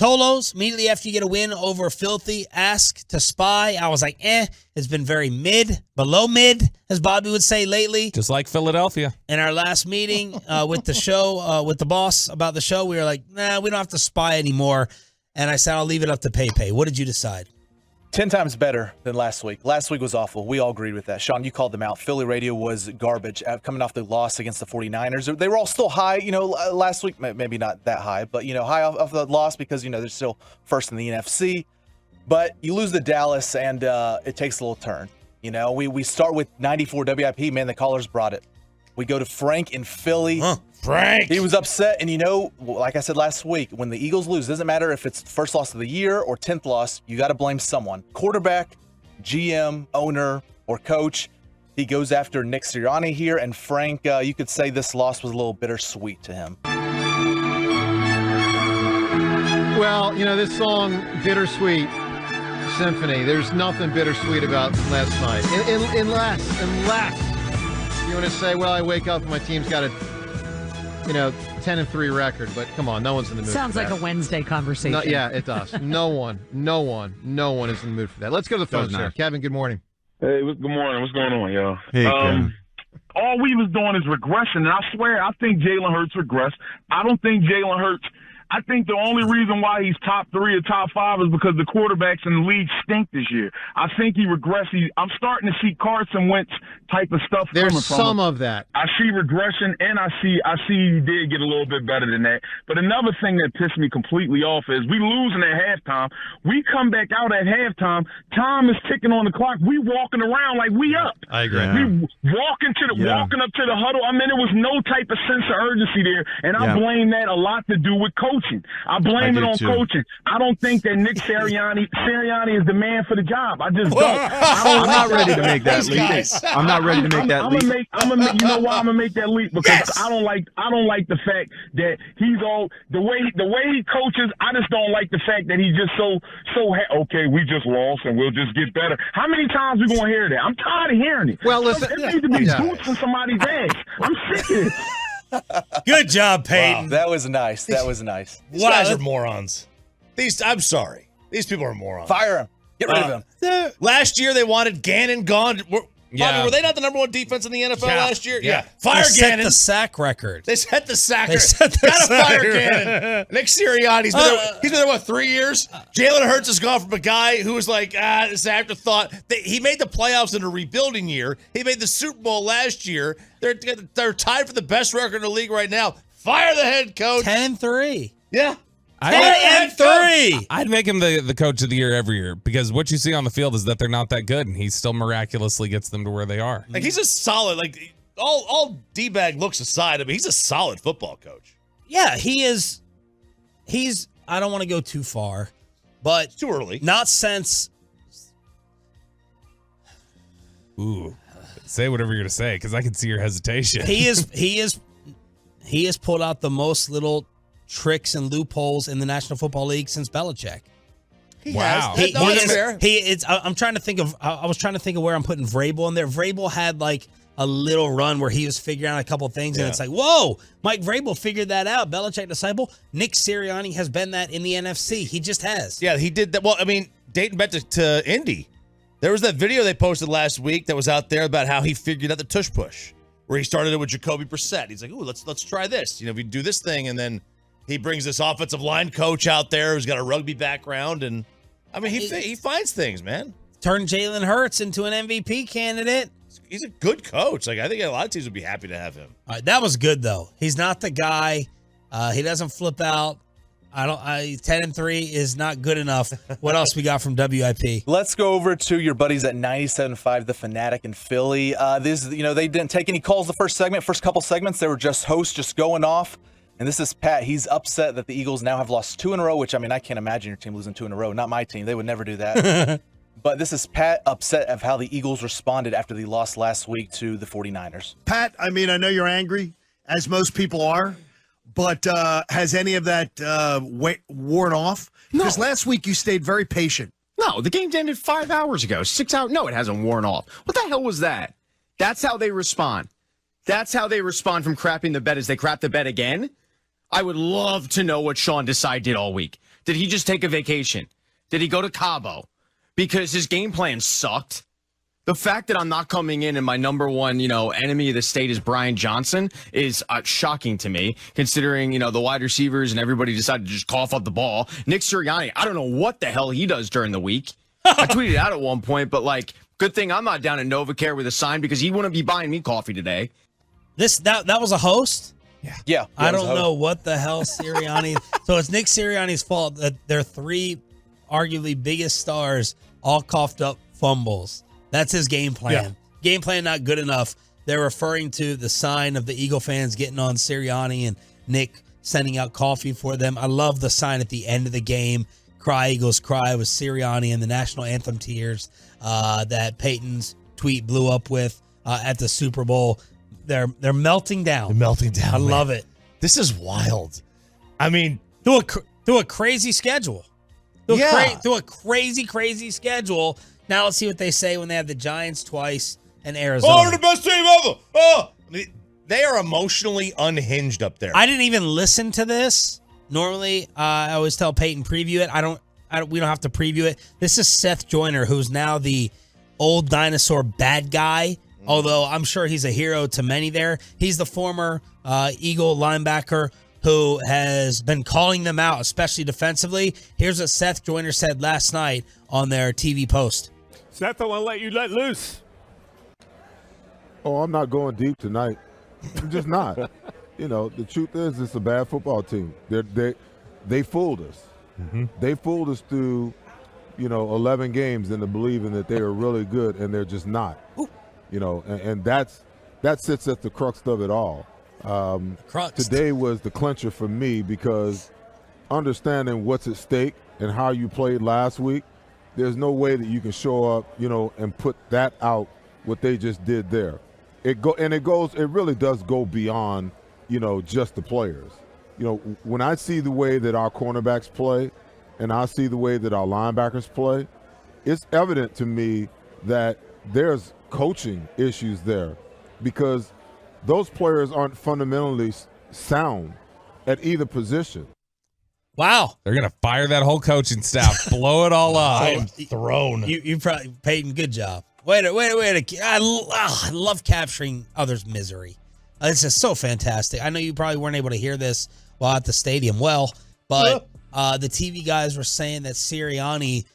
Tolos, immediately after you get a win over Filthy, ask to spy. I was like, it's been very mid, below mid, as Bobby would say lately. Just like Philadelphia. In our last meeting with the show, with the boss about the show, we were like, nah, we don't have to spy anymore. And I said, I'll leave it up to Pei. What did you decide? 10 times better than last week. Last week was awful. We all agreed with that. Sean, you called them out. Philly radio was garbage coming off the loss against the 49ers. They were all still high, last week, maybe not that high, but, high off the loss because, they're still first in the NFC. But you lose to Dallas, and it takes a little turn. We start with 94 WIP. Man, the callers brought it. We go to Frank in Philly. Frank! He was upset, and like I said last week, when the Eagles lose, it doesn't matter if it's first loss of the year or 10th loss, you got to blame someone. Quarterback, GM, owner, or coach. He goes after Nick Sirianni here, and Frank, you could say this loss was a little bittersweet to him. Well, this song, Bittersweet Symphony, there's nothing bittersweet about last night. Unless you want to say, well, I wake up and my team's got a 10-3 record, but come on, no one's in the mood Sounds for like that. a Wednesday conversation. No, yeah, it does. No one is in the mood for that. Let's go to the phone, sir. Kevin, good morning. Hey, good morning. What's going on, y'all? Hey, Kevin. All we was doing is regression, and I swear, I think Jalen Hurts regressed. I don't think Jalen Hurts. I think the only reason why he's top 3 or top 5 is because the quarterbacks in the league stink this year. I think he regressed. I'm starting to see Carson Wentz type of stuff There's coming from some him. of that. I see regression, and I see he did get a little bit better than that. But another thing that pissed me completely off is we losing at halftime. We come back out at halftime. Time is ticking on the clock. We walking around like we up. I agree. We walking up to the huddle. I mean, there was no type of sense of urgency there, and I blame that a lot to do with coaching. I blame it on coaching. I don't think that Nick Sirianni is the man for the job. I just don't. I'm not ready to make that leap. I'm not ready to make that leap. You know why I'm gonna make that leap? Because I don't like the fact that he's all the way he coaches. I just don't like the fact that he's just so okay. We just lost and we'll just get better. How many times we gonna hear that? I'm tired of hearing it. Well, listen, it needs to be boots in somebody's ass. I'm sick of this. Good job, Peyton. Wow, that was nice. These guys are morons. I'm sorry. These people are morons. Fire him. Get rid of him. Last year, they wanted Gannon gone. Bobby, were they not the number 1 defense in the NFL last year? Yeah. Fire they Gannon. Set the sack record. They set the sack record. Gotta fire Gannon. Nick Sirianni's been there, 3 years? Jalen Hurts has gone from a guy who was like, this afterthought. He made the playoffs in a rebuilding year. He made the Super Bowl last year. They're tied for the best record in the league right now. Fire the head coach. 10-3. Yeah. 10-3. I'd make him the coach of the year every year because what you see on the field is that they're not that good, and he still miraculously gets them to where they are. Like he's a solid, all D-bag looks aside, I mean, he's a solid football coach. Yeah, he is. I don't want to go too far, but it's too early. Not since. Ooh, say whatever you're gonna say because I can see your hesitation. He has pulled out the most little tricks and loopholes in the National Football League since Belichick. Wow. I'm trying to think of. I was trying to think of where I'm putting Vrabel in there. Vrabel had like a little run where he was figuring out a couple things, and it's like, whoa, Mike Vrabel figured that out. Belichick disciple. Nick Sirianni has been that in the NFC. He just has. Yeah, he did that. Well, I mean, dating back to Indy, there was that video they posted last week that was out there about how he figured out the tush push, where he started it with Jacoby Brissett. He's like, ooh, let's try this. We do this thing, and then he brings this offensive line coach out there who's got a rugby background, and I mean, he finds things, man. Turned Jalen Hurts into an MVP candidate. He's a good coach. I think a lot of teams would be happy to have him. All right, that was good though. He's not the guy. He doesn't flip out. 10-3 is not good enough. What else we got from WIP? Let's go over to your buddies at 97.5, The Fanatic in Philly. They didn't take any calls the first couple segments. They were just hosts, just going off. And this is Pat. He's upset that the Eagles now have lost 2 in a row, which, I mean, I can't imagine your team losing 2 in a row. Not my team. They would never do that. But this is Pat upset of how the Eagles responded after they lost last week to the 49ers. Pat, I mean, I know you're angry, as most people are, but has any of that worn off? Because last week you stayed very patient. No, the game ended 5 hours ago, 6 hours. No, it hasn't worn off. What the hell was that? That's how they respond. That's how they respond from crapping the bet. Is they crap the bet again? I would love to know what Sean Desai did all week. Did he just take a vacation? Did he go to Cabo? Because his game plan sucked. The fact that I'm not coming in and my number one, enemy of the state is Brian Johnson is shocking to me, considering, the wide receivers and everybody decided to just cough up the ball. Nick Sirianni, I don't know what the hell he does during the week. I tweeted out at one point, but good thing I'm not down at NovaCare with a sign because he wouldn't be buying me coffee today. That was a host? Yeah. I don't know what the hell Sirianni. So it's Nick Sirianni's fault that their three arguably biggest stars all coughed up fumbles. That's his game plan. Yeah. Game plan not good enough. They're referring to the sign of the Eagle fans getting on Sirianni and Nick sending out coffee for them. I love the sign at the end of the game. Cry Eagles Cry with Sirianni and the national anthem tears that Peyton's tweet blew up with at the Super Bowl. They're melting down. They're melting down. I love it. This is wild. I mean, through a crazy schedule. Through a crazy schedule. Now let's see what they say when they have the Giants twice and Arizona. Oh, they're the best team ever. Oh, they are emotionally unhinged up there. I didn't even listen to this. Normally, I always tell Peyton preview it. We don't have to preview it. This is Seth Joyner, who's now the old dinosaur bad guy. Although I'm sure he's a hero to many there. He's the former Eagle linebacker who has been calling them out, especially defensively. Here's what Seth Joyner said last night on their TV post. Seth, I want to let you let loose. Oh, I'm not going deep tonight. I'm just not. The truth is it's a bad football team. They fooled us. Mm-hmm. They fooled us through, 11 games into believing that they are really good, and they're just not. Ooh. And that sits at the crux of it all. Today was the clincher for me because understanding what's at stake and how you played last week, there's no way that you can show up, and put that out what they just did there. It really does go beyond, just the players. When I see the way that our cornerbacks play and I see the way that our linebackers play, it's evident to me that there's coaching issues there because those players aren't fundamentally sound at either position. Wow. They're going to fire that whole coaching staff, blow it all up. I am thrown. You probably, Peyton, good job. Wait. I love capturing others' misery. It's just so fantastic. I know you probably weren't able to hear this while at the stadium. But the TV guys were saying that Sirianni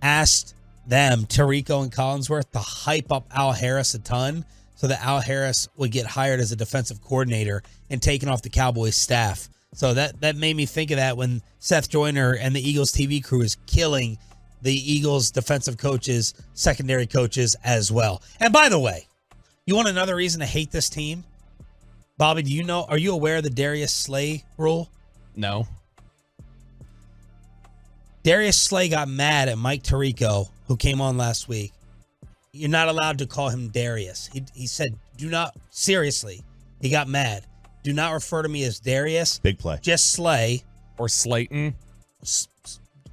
asked them, Tirico and Collinsworth, to hype up Al Harris a ton so that Al Harris would get hired as a defensive coordinator and taken off the Cowboys staff. So that made me think of that when Seth Joyner and the Eagles TV crew is killing the Eagles defensive coaches, secondary coaches as well. And by the way, you want another reason to hate this team? Bobby, are you aware of the Darius Slay rule? No. Darius Slay got mad at Mike Tirico, who came on last week. You're not allowed to call him Darius. He said, seriously, he got mad. Do not refer to me as Darius. Big play. Just Slay. Or Slayton.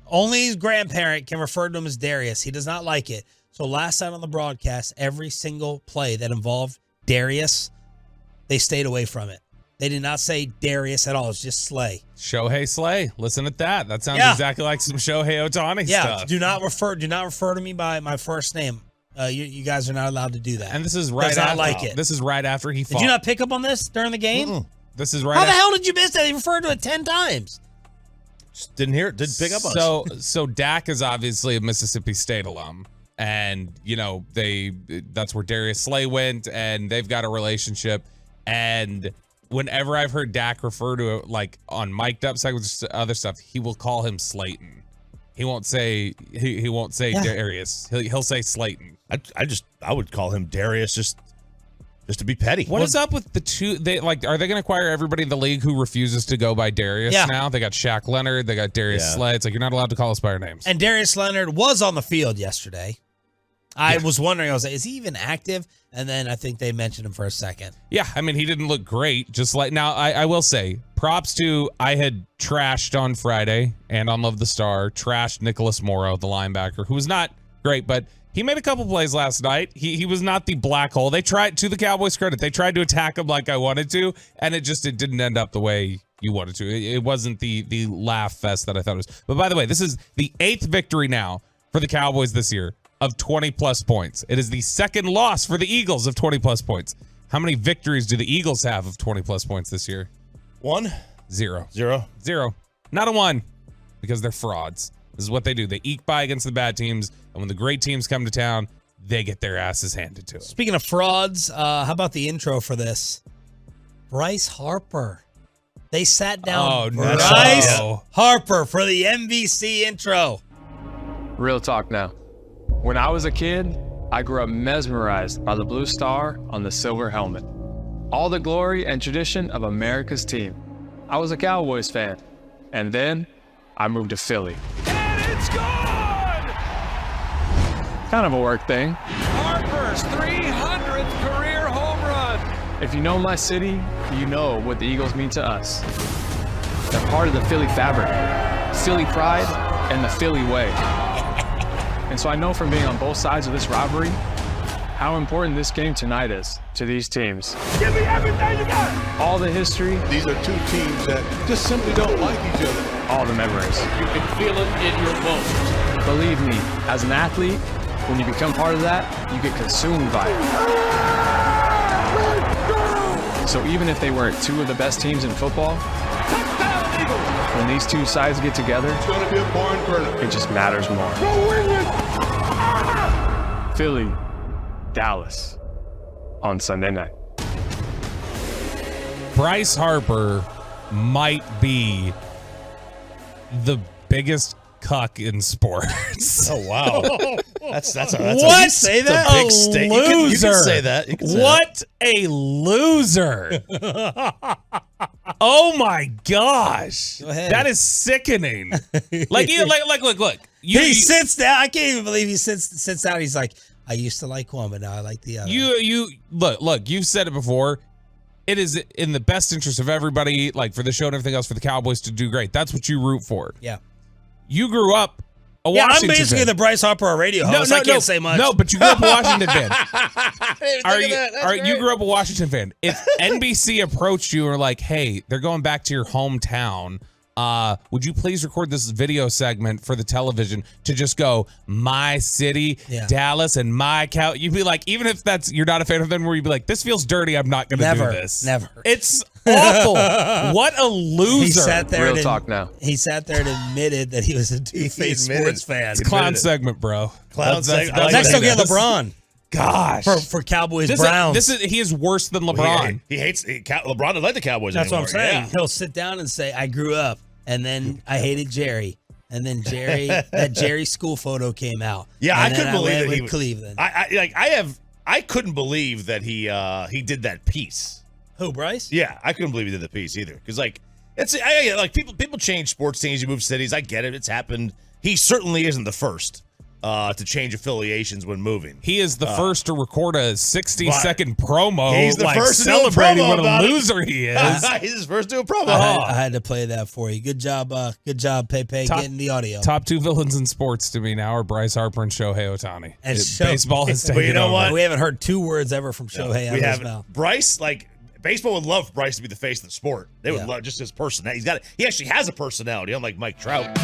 Only his grandparent can refer to him as Darius. He does not like it. So last night on the broadcast, every single play that involved Darius, they stayed away from it. They did not say Darius at all. It's just Slay. Shohei Slay. Listen at that. That sounds exactly like some Shohei Ohtani stuff. Do not refer to me by my first name. You guys are not allowed to do that. And this is right after This is right after he fought. Did you not pick up on this during the game? Mm-mm. This is right. How the hell did you miss that? He referred to it 10 times. Just didn't hear it. Didn't pick up on it. So Dak is obviously a Mississippi State alum. And, that's where Darius Slay went, and they've got a relationship. And whenever I've heard Dak refer to it, like on mic'd up segments, other stuff, he will call him Slayton. He won't say Darius. He'll say Slayton. I would call him Darius just to be petty. What is up with the two? Are they going to acquire everybody in the league who refuses to go by Darius now? They got Shaq Leonard. They got Darius Slay. It's like you're not allowed to call us by our names. And Darius Leonard was on the field yesterday. I was wondering, is he even active? And then I think they mentioned him for a second. Yeah, I mean, he didn't look great. Just like now, I will say, props to I had trashed on Friday and on Love the Star, trashed Nicholas Morrow, the linebacker, who was not great, but He made a couple plays last night. He was not the black hole. They tried, to the Cowboys' credit, they tried to attack him like I wanted to, and it didn't end up the way you wanted to. It wasn't the laugh fest that I thought it was. But by the way, this is the 8th victory now for the Cowboys this year of 20-plus points. It is the second loss for the Eagles of 20-plus points. How many victories do the Eagles have of 20-plus points this year? 1? 0. 0? 0. Not a 1, because they're frauds. This is what they do. They eke by against the bad teams, and when the great teams come to town, they get their asses handed to them. Speaking of frauds, how about the intro for this? Bryce Harper. They sat down Bryce Harper for the NBC intro. Real talk now. When I was a kid, I grew up mesmerized by the blue star on the silver helmet. All the glory and tradition of America's team. I was a Cowboys fan. And then I moved to Philly. And it's gone! Kind of a work thing. Harper's 300th career home run. If you know my city, you know what the Eagles mean to us. They're part of the Philly fabric, Philly pride, and the Philly way. And so I know from being on both sides of this rivalry, how important this game tonight is to these teams. Give me everything you got! All the history. These are two teams that just simply don't like each other. All the memories. You can feel it in your bones. Believe me, as an athlete, when you become part of that, you get consumed by it. So even if they weren't two of the best teams in football, when these two sides get together, it's going to be a barn burner. It just matters more. Philly, Dallas on Sunday night. Bryce Harper might be the biggest cuck in sports. Oh, wow. That's what? a, Say that? A big state. You can say that. You can say what a loser. Oh my gosh. Go ahead. That is sickening. Look. He sits down. I can't even believe he sits down. He's like, I used to like one, but now I like the other. Look, you've said it before. It is in the best interest of everybody, like for the show and everything else, for the Cowboys to do great. That's what you root for. Yeah. You grew up a Washington I'm basically fan. the Bryce Harper radio host. I can't say much. No, but you grew up a Washington fan. You grew up a Washington fan. If NBC approached you and were like, hey, they're going back to your hometown, would you please record this video segment for the television to just go my city, Dallas, and my cow? You'd be like, even if you're not a fan of them, where you'd be like, this feels dirty. I'm not going to do this. Never. It's awful. What a loser. He sat there Real talk now. He sat there and admitted that he was a two-faced sports fan. It's clown segment, bro. Clown segment. Next he'll get LeBron. Gosh. For Cowboys Browns. He is worse than LeBron. He hates LeBron. Doesn't like the Cowboys That's anymore. what I'm saying. Yeah. He'll sit down and say, I grew up, and then I hated Jerry. And then that Jerry school photo came out. Yeah, I couldn't believe that he was Cleveland. I couldn't believe that he did that piece. Who, Bryce? Yeah, I couldn't believe he did the piece either. Because people change sports teams, you move cities. I get it. It's happened. He certainly isn't the first to change affiliations when moving. He is the first to record a 60-second promo. He's the first to celebrating do a promo what a loser he is. He's the first to do a promo. I had to play that for you. Good job, Pepe, getting the audio. Top two villains in sports to me now are Bryce Harper and Shohei Ohtani. And baseball has taken you know over. what? We haven't heard two words ever from Shohei out of his mouth. Bryce, baseball would love Bryce to be the face of the sport. They would love just his personality. He actually has a personality, unlike Mike Trout.